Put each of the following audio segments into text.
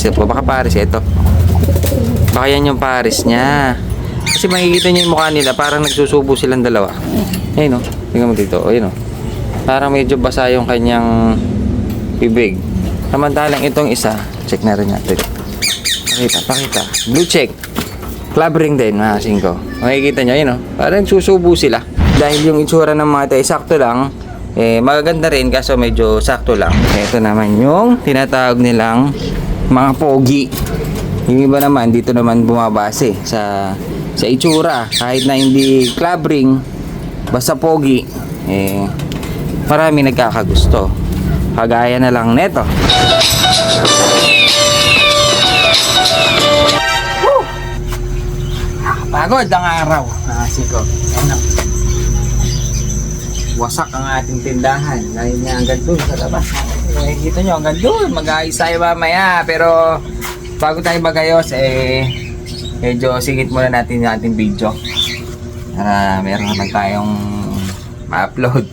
po, baka pares ito. Baka yan yung pares niya. Kasi makikita niyo yung mukha nila, parang nagsusubo silang dalawa. Ayun o, tingnan mo dito, ayun o. Parang medyo basa yung kanyang bibig. Samantalang itong isa, check na rin natin. Pakita. Blue check. Club ring din, mga singko. Makikita nyo, yun o. Parang susubo sila. Dahil yung itsura ng mga tayo, sakto lang. Magaganda rin, kaso medyo sakto lang. Ito naman yung tinatawag nilang mga pogi. Yung iba naman, dito naman bumabase sa itsura. Kahit na hindi club ring, basta pogi, marami nagkakagusto. Kagaya na lang neto. Pagod ang araw. Siko. Ano? Wasak ang ating tindahan. Dahil nga hanggang doon sa labas. Nakikita nyo hanggang doon. Mag-aayos tayo mamaya. Pero bago tayo magayos, medyo singit muna natin yung ating video. Para meron naman tayong ma-upload.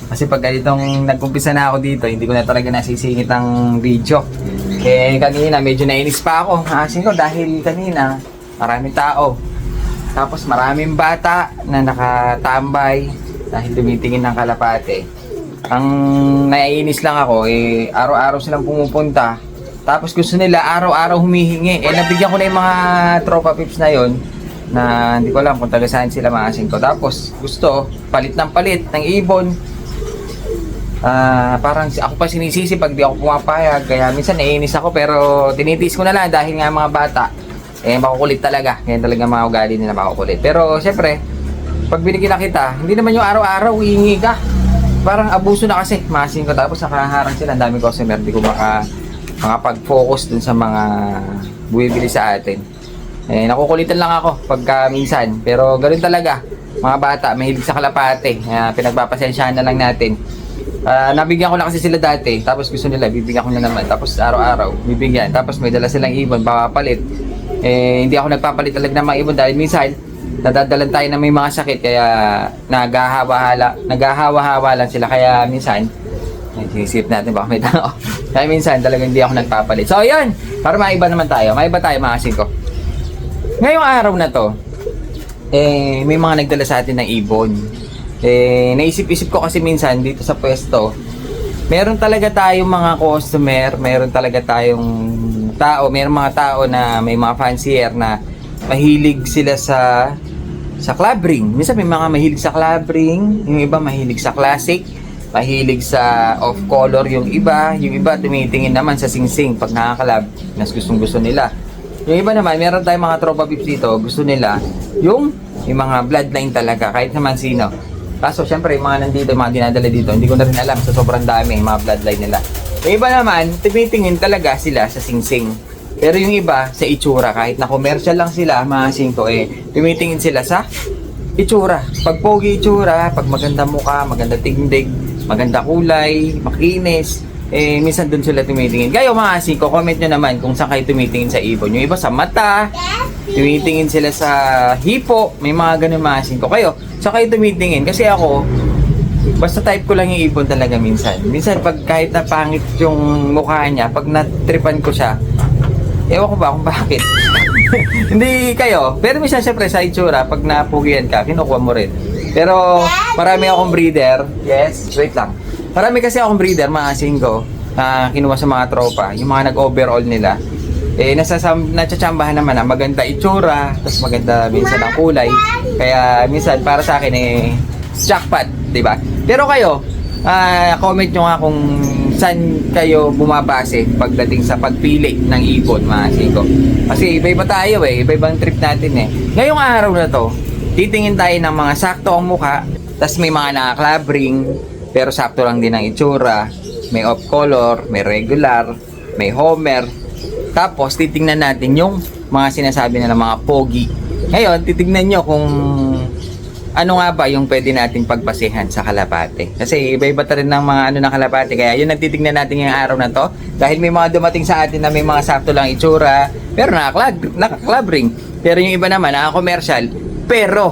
Kasi pag ganitong nag-umpisa na ako dito, hindi ko na talaga nasisingit ang video. Kanina medyo nainis pa ako. Siko, dahil kanina maraming tao. Tapos maraming bata na nakatambay dahil tumitingin ng kalapate. Ang naiinis lang ako, araw-araw silang pumupunta. Tapos gusto nila araw-araw humihingi. Nabigyan ko na yung mga tropa pips na yon na hindi ko alam kung taga saan sila maasin ko. Tapos gusto, palit ng ibon. Parang ako pa sinisisi pag di ako pumapayag. Kaya minsan naiinis ako pero tinitiis ko na lang dahil nga mga bata. Makukulit talaga. Ganyan talaga mga ugali nila, makukulit. Pero, syempre, pag binigyan kita, hindi naman yung araw-araw, hihingi ka. Parang abuso na kasi. Masin ko. Tapos nakaharang sila. Ang dami customer. Hindi ko makapag-focus dun sa mga bumibili sa atin. Nakukulitan lang ako pagka minsan. Pero, ganoon talaga. Mga bata, mahilig sa kalapate. Pinagpapasensyahan na lang natin. Nabigyan ko na kasi sila dati. Tapos gusto nila, bibigyan ko na naman. Tapos araw-araw, bibigyan. Tapos may dala silang ibon, papapalit. Hindi ako nagpapalit talaga ng mga ibon dahil minsan nadadalan tayo na may mga sakit kaya naghahawa-hawa lang sila kaya minsan sinisip natin baka may tao kaya minsan talaga hindi ako nagpapalit. So yun, para maiba naman tayo, maiba tayo mga singko. Ngayong araw na to may mga nagdala sa atin ng ibon. Naisip-isip ko kasi minsan dito sa pwesto meron talaga tayong mga customer, meron talaga tayong tao, mayroong mga tao na may mga fancier na mahilig sila sa club ring. Minsan may mga mahilig sa club ring, yung iba mahilig sa classic, mahilig sa off color yung iba tumitingin naman sa sing-sing pag nakakalab, mas gustong-gusto nila. Yung iba naman, meron tayong mga tropa pips dito, gusto nila yung mga bloodline talaga, kahit naman sino. Kaso syempre, yung mga nandito, yung mga dinadala dito, hindi ko na rin alam sa sobrang dami yung mga bloodline nila. Yung iba naman, tumitingin talaga sila sa sing-sing. Pero yung iba, sa itsura. Kahit na commercial lang sila, mga singko, tumitingin sila sa itsura. Pag pogi itsura, pag maganda mukha, maganda tingdig, maganda kulay, makinis, minsan dun sila tumitingin. Kayo mga singko, comment nyo naman kung saan kayo tumitingin sa ibon. Yung iba sa mata, tumitingin sila sa hipo, may mga ganun mga singko. Kayo, saan kayo tumitingin? Kasi ako, basta type ko lang yung ibon talaga minsan. Minsan pag kahit na pangit yung mukha niya, pag natripan ko siya, ewan ko ba kung bakit. Hindi kayo. Pero minsan syempre sa itsura, pag napugian ka, kinukuha mo rin. Pero marami akong breeder. Yes, wait lang. Marami kasi akong breeder, mga singko, na kinuha sa mga tropa. Yung mga nag-overall nila. Natsatsambahan naman na maganda itsura, tapos maganda minsan ang kulay. Kaya minsan para sa akin jackpot, di ba? Pero kayo, comment nyo nga kung saan kayo bumabase pagdating sa pagpili ng ibon, mga singko. Kasi iba-iba tayo iba-ibang trip natin Ngayong araw na to, titingin tayo ng mga sakto ang mukha, tas may mga naka-club ring, pero sakto lang din ang itsura, may off color, may regular, may homer. Tapos titingnan natin yung mga sinasabi na ng mga pogi. Ngayon, titingnan nyo kung ano nga ba yung pwede nating pagbasehan sa kalapate. Kasi iba-iba rin ng mga ng kalapate. Kaya yun ang titignan natin ngayong araw na to. Dahil may mga dumating sa atin na may mga sakto lang itsura, pero naka-club ring. Pero yung iba naman, naka-commercial, pero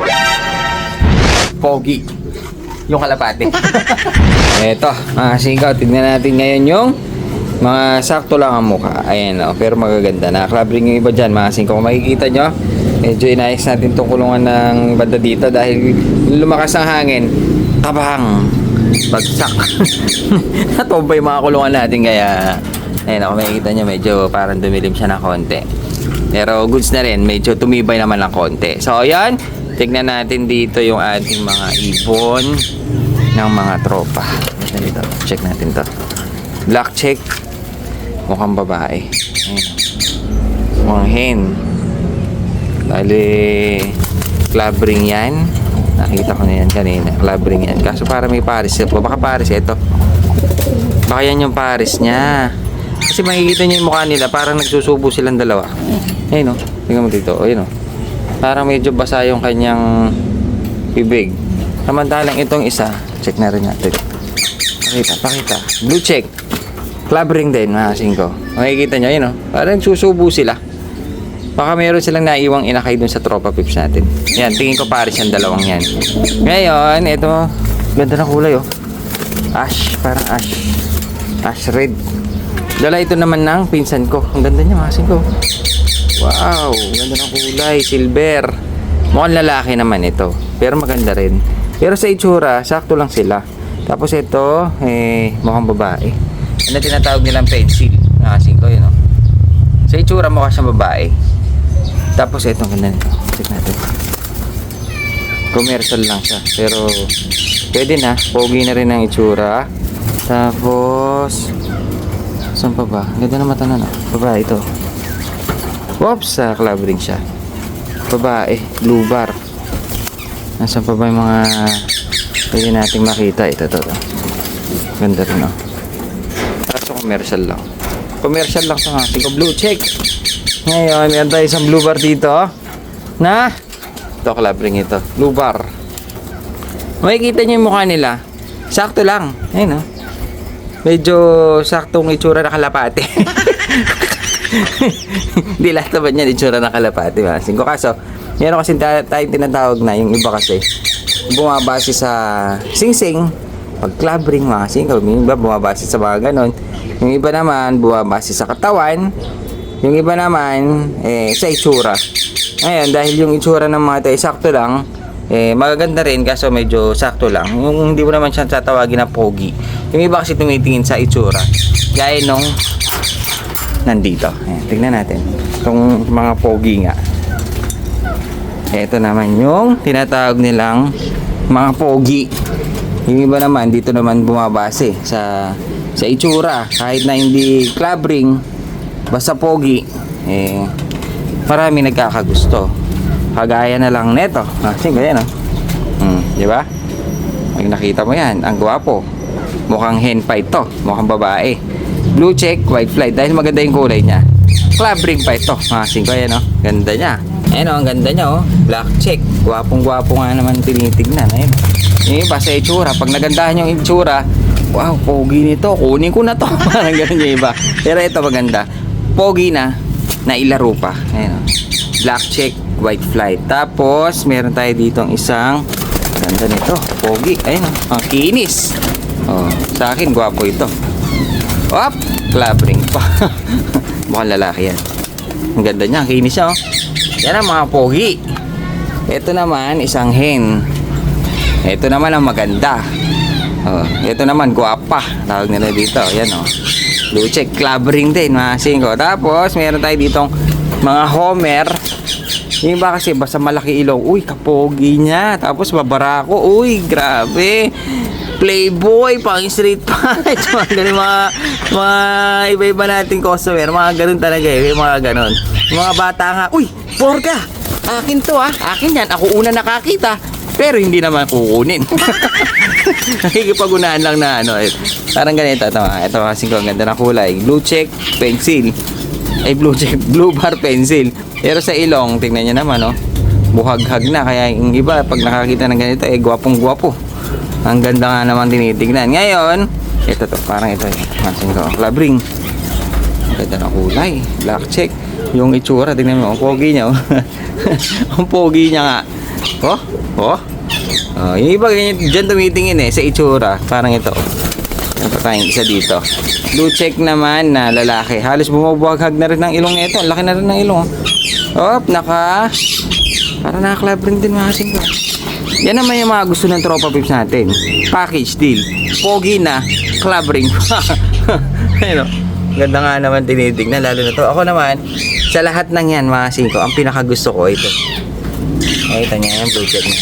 pogi yung kalapate. Eto, singkaw, tignan natin ngayon yung Mga sakto lang ang mukha. Ayan o. Pero magaganda. Naka-club ring yung iba dyan. Mga singko. Kung makikita nyo, medyo inayos natin itong kulungan ng banda dito dahil lumakas ang hangin. Tabang! Bagsak. Natumba yung mga kulungan natin kaya ayun ako makikita nyo medyo parang dumilim siya na konti. Pero goods na rin. Medyo tumibay naman ng konti. So ayan. Tignan natin dito yung ating mga ibon ng mga tropa. Dito. Check natin to. Black check. Mukhang babae. Ayan. Mukhang hen. Bali, club ring yan. Nakita ko na yan kanina. Club ring yan. Kaso para may pares. Baka pares ito. Baka yan yung pares niya. Kasi makikita niyo yung mukha nila. Parang nagsusubo silang dalawa. Ayun o. Tingnan mo dito. Ayun o. Parang medyo basa yung kanyang bibig. Samantalang itong isa. Check na rin natin. Pakita. Blue check. Club ring din, mga singko. Makikita nyo, yun o. Parang susubo sila. Baka meron silang naiwang inakay dun sa tropa pips natin. Yan, tingin ko pares yung dalawang yan. Ngayon, ito. Ganda na kulay o. Ash, parang ash. Ash red. Dala ito naman ng pinsan ko. Ang ganda niya, mga singko. Wow, ganda ng kulay. Silver. Mukhang lalaki naman ito. Pero maganda rin. Pero sa itsura, sakto lang sila. Tapos ito, mukhang babae. Ano tinatawag nilang pencil? Nakasing ko yun, no? Sa itsura, mukha siyang babae. Tapos ito, ganda nito. Check natin. Commercial lang siya. Pero, pwede na. Pogi na rin ang itsura. Tapos, saan pa ba? Ganda na mata na, no? Babae ito. Whoops! Club ring siya. Babae. Blue bar. Nasaan pa ba yung mga pwede nating makita? Ito. Ganda rin, no? Kaso commercial lang. Commercial lang sa ating ko. Blue check. Ngayon, meron tayo isang blue bar dito. Na? Ito, club ring ito. Blue bar. Makikita nyo yung mukha nila. Sakto lang. Ayun, no? Medyo saktong itsura na kalapate. Hindi lahat naman yan itsura na kalapate. Singko kaso, meron kasi tayong tinatawag na yung iba kasi bumabase sa sing-sing. Pag club ring, mga singko, yung iba bumabase sa mga ganon. Yung iba naman bumabase sa katawan. Yung iba naman sa itsura. Ngayon, dahil yung itsura ng mga tayo sakto lang, magaganda rin kaso medyo sakto lang. Yung hindi mo naman siya tatawagin na pogi. Yung iba kasi tumitingin sa itsura. Gaya nung nandito. Ayan, tignan natin. Itong mga pogi nga. Ito naman yung tinatawag nilang mga pogi. Yung iba naman, dito naman bumabase sa itsura. Kahit na hindi club ring, basta pogi, marami nagkakagusto. Kagaya na lang neto. Kasi ganyan, no? Di ba? Pag nakita mo yan, ang gwapo. Mukhang hen pa ito. Mukhang babae. Blue check, white flight. Dahil maganda yung kulay niya. Club ring pa ito. Masing ko yan, no? Ganda niya. Ayan, o, ang ganda niya, oh. Black check. Gwapong-gwapo nga naman tinitignan. Ayan. Yung iba sa itsura. Pag nagandahan yung itsura, wow, pogi nito. Kunin ko na to. Parang ganun yung iba. Pero ito maganda. Pogi na ilaro pa. Ayan, oh. Black check, white flight. Tapos, meron tayo ditong isang ganda nito. Pogi. Ayan, oh. Ang kinis. Oh, sa akin, gwapo ito. Op! Club ring pa. Mukhang lalaki yan. Ang ganda niya. Ang kinis siya, oh. Yan ang mga pogi. Ito naman, isang hen. Ito naman ang maganda. Oh, ito naman, guwapa. Tawag nila dito. Yan, oh. Blue check, club ring din, mga singko. Tapos, meron tayo ditong mga homer. Yung iba kasi, basta malaki ilong. Uy, kapogi niya. Tapos, babarako. Uy, grabe. Playboy, pang street fight. mga iba-iba nating customer. Mga ganun talaga eh. Mga ganun. Mga bata nga, uy, porka. Akin to, ah. Akin yan. Ako una nakakita. Pero hindi naman kukunin. Nakikipag-unahan lang na ano. Parang ganito. Ito kasi ko. Ang ganda na kulay. Blue check, pencil. Ay, blue check. Blue bar, pencil. Pero sa ilong, tingnan nyo naman, oh. Buhag-hag na. Kaya yung iba, pag nakakita ng ganito, gwapong-gwapo. Ang ganda nga naman tinitignan. Ngayon, ito to. Parang ito. Masin ko. Club ring. Ang ganda na kulay. Black check. Yung itsura, tingnan mo. Ang pogi niya, oh. Ang pogi niya nga. Oh, yung iba ganyan, dyan tumitingin sa itsura. Parang ito. Meron pa tayong isa dito. Blue check naman na lalaki. Halos bumubuhaghag na rin ng ilong nito. Laki na rin ng ilong. Op, para naka-club ring din mga kasing ko. Yan naman yung mga gusto ng tropa pips natin. Package deal. Pogi na, club ring. Ayun o. Ganda nga naman tinitignan, lalo na to. Ako naman, sa lahat ng yan mga kasing ko, ang pinakagusto ko ito. Ito niya, yung blue check niya.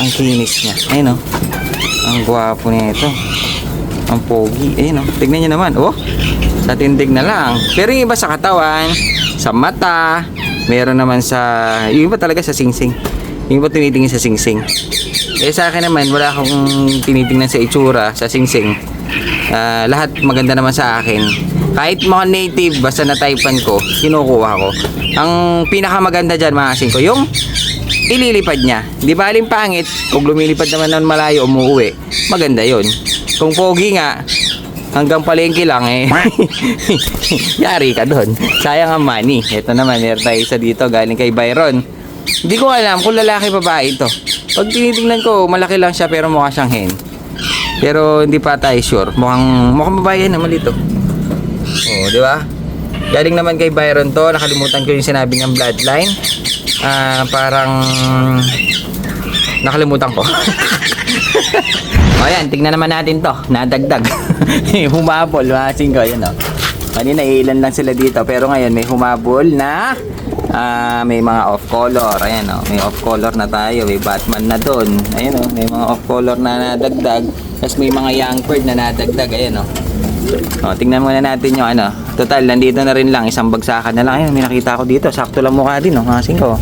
Ang kinis niya. Ayun o. Ang gwapo niya ito. Ang pogi. Ayun o. Tignan niyo naman. Oh, sa tindig na lang. Pero yung iba sa katawan, sa mata, meron naman sa... Yung iba talaga sa singsing. Yung iba tinitingin sa singsing. Eh sa akin naman, wala akong tinitingnan sa itsura, sa singsing. Lahat maganda naman sa akin. Kahit mga native, basta na-typean ko, kinukuha ko. Ang pinakamaganda dyan mga kasing ko, yung ililipad niya. Di ba aling pangit? Kung lumilipad naman ng malayo, umuwi. Maganda yon. Kung pogi nga, hanggang palengke lang eh. Yari ka doon. Sayang ang money. Ito naman, meron tayo isa dito galing kay Byron. Hindi ko alam kung lalaki babae ito. Pag tinitingnan ko, malaki lang siya pero mukha siyang hen. Pero hindi pa tayo sure. Mukhang babae yan naman dito. Oh, di ba? Galing naman kay Byron to. Nakalimutan ko yung sinabi niyang bloodline. Parang nakalimutan ko. O yan, tignan naman natin to. Nadagdag. Humabol, masing ko. Yan o. Kanina ilan lang sila dito. Pero ngayon may humabol na may mga off color. Ayan o. May off color na tayo. May Batman na doon. Ayan o. May mga off color na nadagdag. Tapos may mga young bird na nadagdag. Ayan o. O, tingnan muna natin yung ano. Total, nandito na rin lang. Isang bagsakan na lang. Ayun, may nakita ko dito. Sakto lang mukha din, no? Masing ko.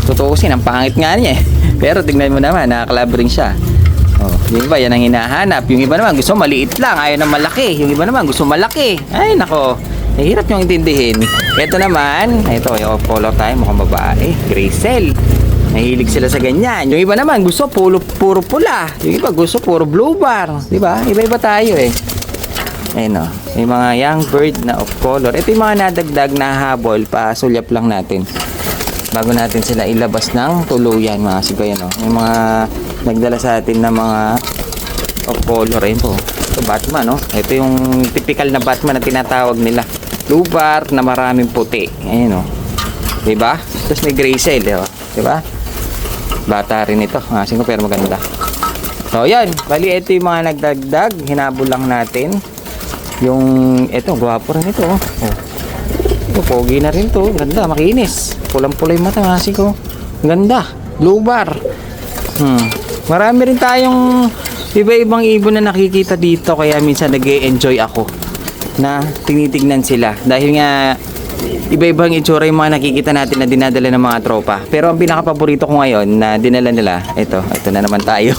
Tutuusin, ang pangit nga niya eh. Pero tingnan mo naman, nakaklab rin siya. O, yung iba, yan ang hinahanap. Yung iba naman, gusto maliit lang. Ayaw na malaki. Yung iba naman, gusto malaki. Ay, nako. Hirap yung intindihin. Ito naman, ito, yung color tayo. Mukhang babae. Gracel. Nahilig sila sa ganyan. Yung iba naman, gusto puro pula. Yung iba, gusto puro blue bar. Diba? Iba-iba tayo eh. Ayun o, may mga young bird na off color. Ito yung mga nadagdag na habol, pasulyap lang natin bago natin sila ilabas ng tuluyan mga sigoy. Yan o, may mga nagdala sa atin na mga off color. Ayun po, ito Batman o. Ito yung typical na Batman na tinatawag nila, blue bar na maraming puti. Ayun o, diba? Tapos may gray cell, diba? Bata rin ito mga sigoy, pero maganda. So yan, bali ito yung mga nagdagdag, hinabol lang natin. Yung, eto, gwapo rin ito. Oh. Ito, pogi na rin to. Ganda, makinis. Pulang-pula yung mata, kasi ko. Ganda, blue bar. Marami rin tayong iba-ibang ibon na nakikita dito. Kaya minsan nag-e-enjoy ako na tinitignan sila. Dahil nga, iba-ibang itsura yung mga nakikita natin na dinadala ng mga tropa. Pero ang pinaka-paborito ko ngayon na dinala nila, ito na naman tayo.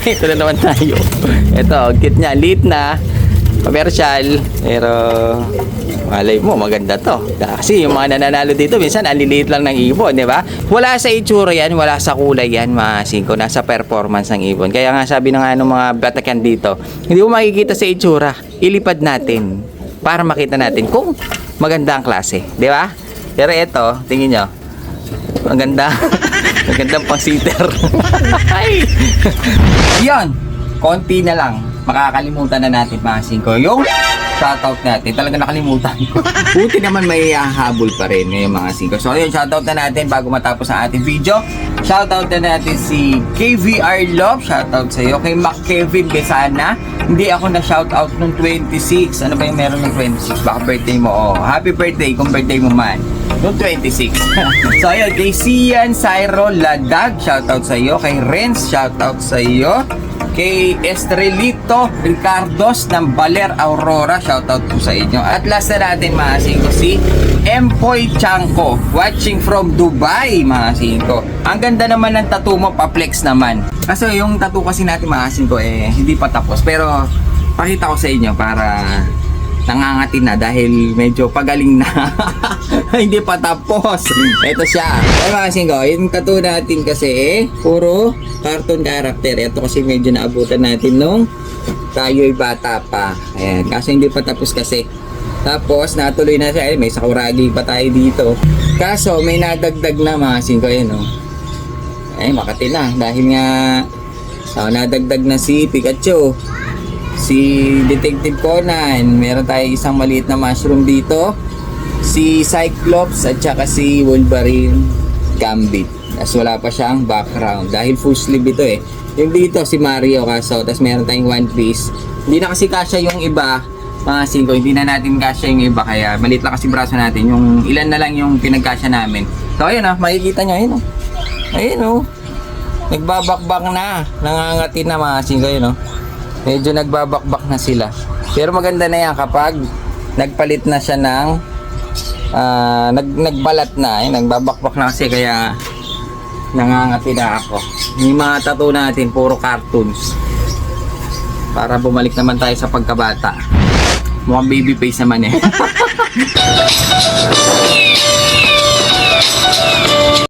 Ito na naman tayo. Ito, kit niya, lit na. Commercial, pero malay mo maganda to. Kasi yung mga nananalo dito minsan aliliit lang ng ibon, di ba? Wala sa itsura yan, wala sa kulay yan, mga singko, nasa performance ng ibon. Kaya nga sabi ng mga batakan dito, hindi mo makikita sa itsura, ilipad natin para makita natin kung maganda ang klase, di ba? Pero ito, tingin nyo, maganda. Magandang pang-sitter. Yan, konti na lang. Makakalimutan na natin mga singko yung shoutout natin. Talaga nakalimutan ko. Buti naman may hahabol pa rin yung mga singko. So yun, shoutout na natin bago matapos ang ating video. Shoutout na natin si KVR Love. Shoutout sa iyo. Kay Mac Kevin Besana. Hindi ako na shoutout nung 26. Ano ba yung meron ng 26? Baka birthday mo. Oh, happy birthday kung birthday mo man. Nung 26. So ayun, kay Sian Cyro Ladag. Shoutout sa iyo. Kay Renz. Shoutout sa iyo. Kay Estrelito Ricardos ng Baler Aurora, shoutout po sa inyo. At last na natin mga singko, si Empoy Chanko, watching from Dubai mga singko. Ang ganda naman ng tattoo mo, pa-flex naman. Kasi yung tattoo kasi natin mga singko hindi pa tapos. Pero pakita ko sa inyo para nangangati na dahil medyo pagaling na. Hindi pa tapos. Ito siya. Ay mga singko, yung tattoo natin kasi puro cartoon character. Ito kasi medyo naabutan natin nung tayo'y bata pa. Ayan, kasi hindi pa tapos kasi. Tapos natuloy na siya. May sakuragi pa tayo dito. Kaso may nadagdag na mga singko. Ayan o. Ay, makati na. Dahil nga nadagdag na si Pikachu. si Detective Conan, meron tayo isang maliit na mushroom dito, si Cyclops at saka si Wolverine Gambit. Tapos wala pa siyang background dahil full sleeve ito eh. Yung dito si Mario kaso, tapos meron tayong One Piece. Hindi na kasi kasya yung iba, mga 5, hindi na natin kasya yung iba kaya maliit lang kasi braso natin. Yung ilan na lang yung pinagkasya namin. So ayun makikita nyo, ayun ayun nagbabakbak na, nangangati na mga 5 yun medyo nagbabakbak na sila. Pero maganda na yan kapag nagpalit na siya ng nagbalat na, nagbabakbak na kasi kaya nangangati na ako. Yung mga tattoo natin puro cartoons para bumalik naman tayo sa pagkabata. Mukhang baby face naman eh.